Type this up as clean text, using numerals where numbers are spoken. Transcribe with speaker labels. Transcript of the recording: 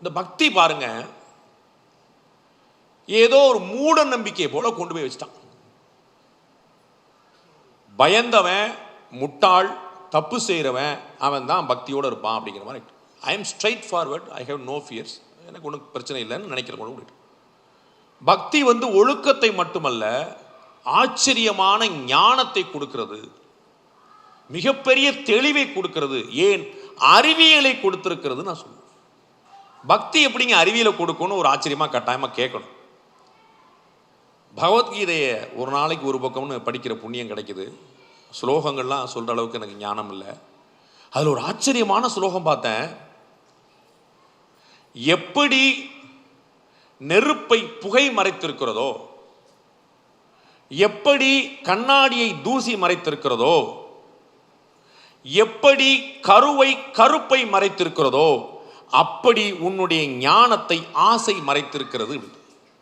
Speaker 1: இந்த பக்தி பாருங்க, ஏதோ ஒரு மூட நம்பிக்கையை போல கொண்டு போய் வச்சுட்டான். பயந்தவன், முட்டாள், தப்பு செய்கிறவன் அவன் தான் பக்தியோடு இருப்பான் அப்படிங்கிற மாதிரி. I am straightforward, I have no fears, எனக்கு ஒன்றும் பிரச்சனை இல்லைன்னு நினைக்கிறவங்க. பக்தி ஒழுக்கத்தை மட்டுமல்ல, ஆச்சரியமான ஞானத்தை கொடுக்கிறது, மிகப்பெரிய தெளிவை கொடுக்கிறது, ஏன் அறிவியலை கொடுத்திருக்கிறது. நான் சொல்லுவேன், பக்தி எப்படிங்க அறிவியலை கொடுக்கணும் ஒரு ஆச்சரியமாக கட்டாயமாக கேட்கணும். பகவத்கீதையை ஒரு நாளைக்கு ஒரு பக்கம்னு படிக்கிற புண்ணியம் கிடைக்குது. ஸ்லோகங்கள்லாம் சொல்கிற அளவுக்கு எனக்கு ஞானம் இல்லை. அதில் ஒரு ஆச்சரியமான ஸ்லோகம் பார்த்தேன். எப்படி நெருப்பை புகை மறைத்திருக்கிறதோ, எப்படி கண்ணாடியை தூசி மறைத்திருக்கிறதோ, எப்படி கருவை கருப்பை மறைத்திருக்கிறதோ, அப்படி உன்னுடைய ஞானத்தை ஆசை மறைத்திருக்கிறது.